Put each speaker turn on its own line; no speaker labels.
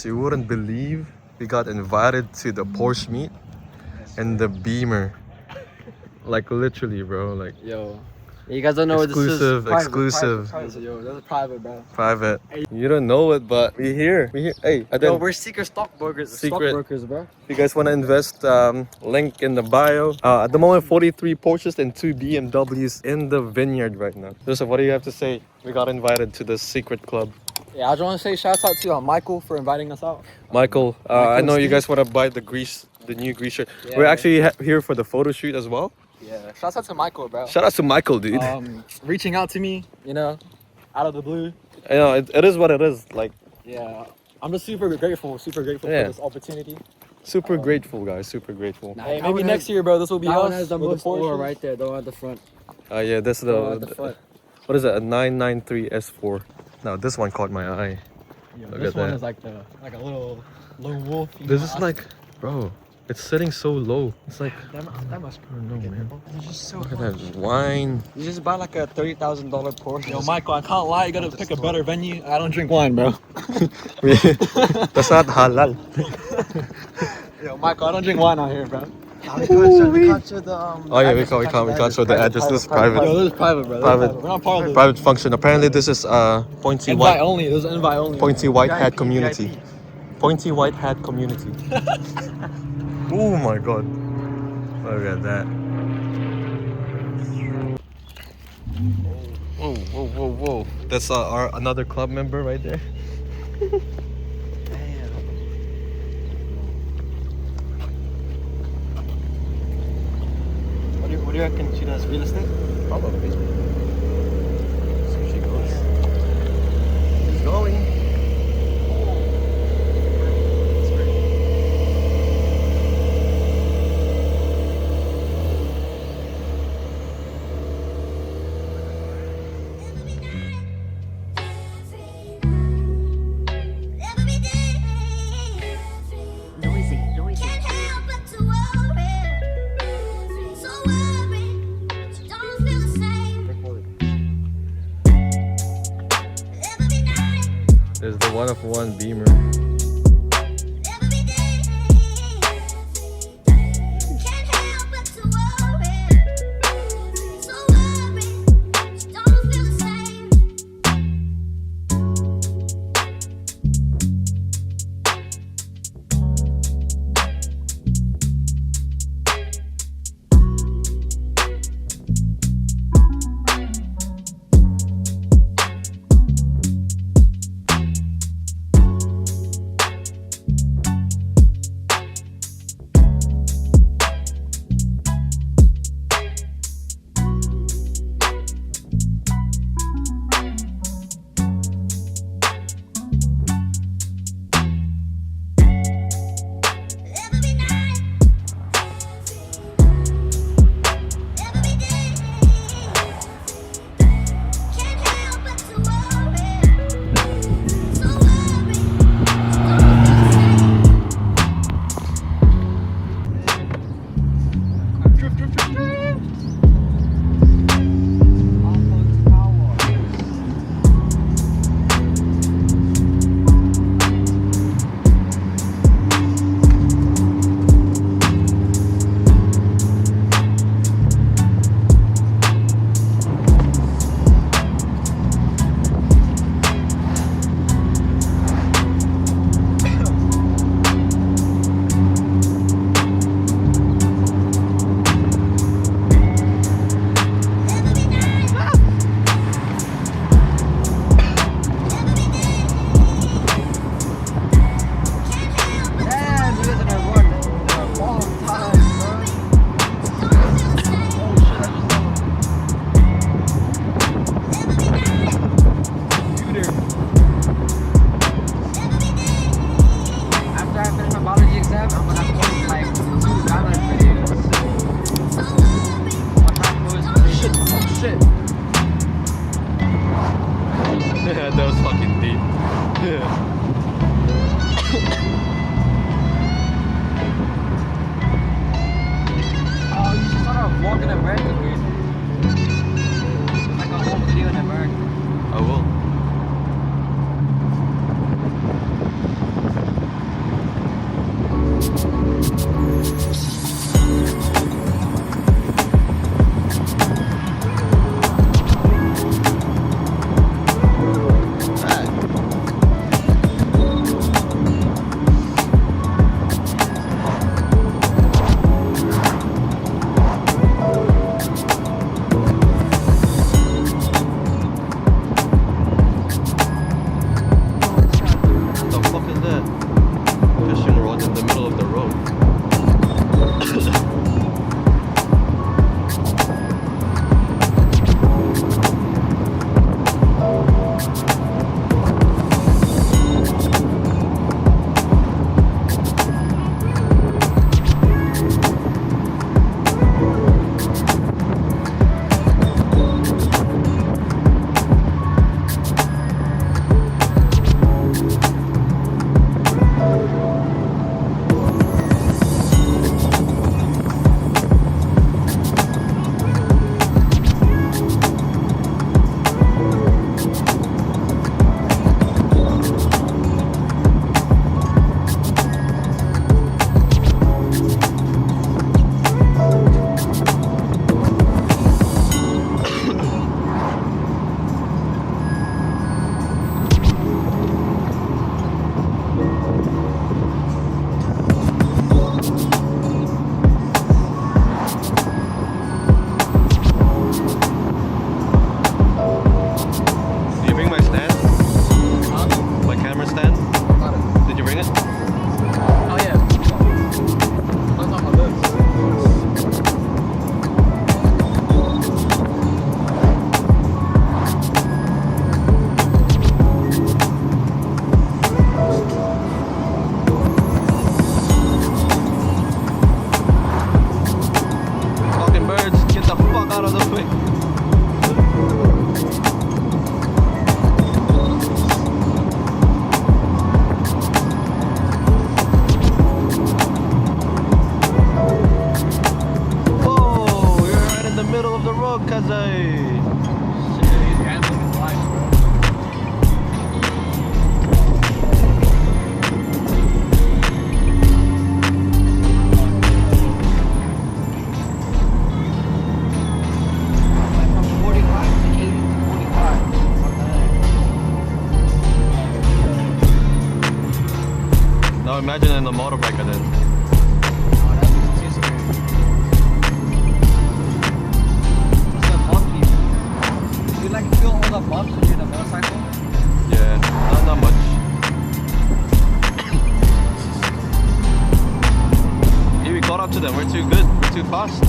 guys, you wouldn't believe we got invited to the Porsche meet and the Beamer. Like literally, bro. Like
yo, you guys don't know
exclusive,
what this is.
exclusive.
Private. Yo, that's private, bro.
Private. You don't know it, but we here. We here. Hey,
Yo, we're secret stockbrokers. Stockbrokers, bro.
If you guys want to invest, link in the bio. At the moment, 43 Porsches and 2 BMWs in the vineyard right now. Joseph, what do you have to say? We got invited to the secret club.
Yeah, I just want to say shout out to Michael for inviting us out.
Michael, I know you guys want to buy the new grease shirt.
Yeah,
we're actually here for the photo shoot as well.
Yeah, shout out to Michael, bro.
Shout out to Michael, dude.
Reaching out to me, you know, out of the blue.
You know, it is what it is. Like,
yeah, I'm just super grateful for this opportunity.
Super grateful, guys. Super grateful.
Hey, maybe next year, bro. This will be
that
us.
One has the most
Porsche
right there, though, at the front.
Yeah, this is
the
what is it? A 993 S4. Now this one caught my eye.
Yo,
Look
this
at
one
that.
is like a little lone wolf.
This is like, bro, it's sitting so low. It's like,
that must.
I don't know, man.
It's just so
Look at that wine.
You just buy like a $30,000 Porsche.
Yo, Michael, I can't lie. You gotta pick a better venue. I don't drink wine, bro.
That's not halal.
Yo, Michael, I don't drink wine out here, bro.
We can't show the
Oh yeah, we can't show the address. This is private.
Yo, this is private, bro.
Private.
We're not part of this.
Private function. Apparently, this is pointy
Invite
white.
only. This is invite only.
Pointy white hat community. Pointy white hat community. Oh my god. Look at that. Whoa, whoa, whoa, whoa. That's our another club member right there.
What do you reckon she does? Real estate?
Probably. So she goes. She's going. There's the one-of-one Beamer. That was fucking deep.
Oh, you should start off vlogging America, dude. Like a whole video in America.
I will. Kazai.
He's gambling his life, bro. Like from 45 to 80 to 45. What the heck?
Now imagine in the motorbike then.
Oh, that looks too scary. What's that bumpy? You like feel all the bumps when you're in a motorcycle?
Yeah, not much. Hey, we caught up to them. We're too good. We're too fast.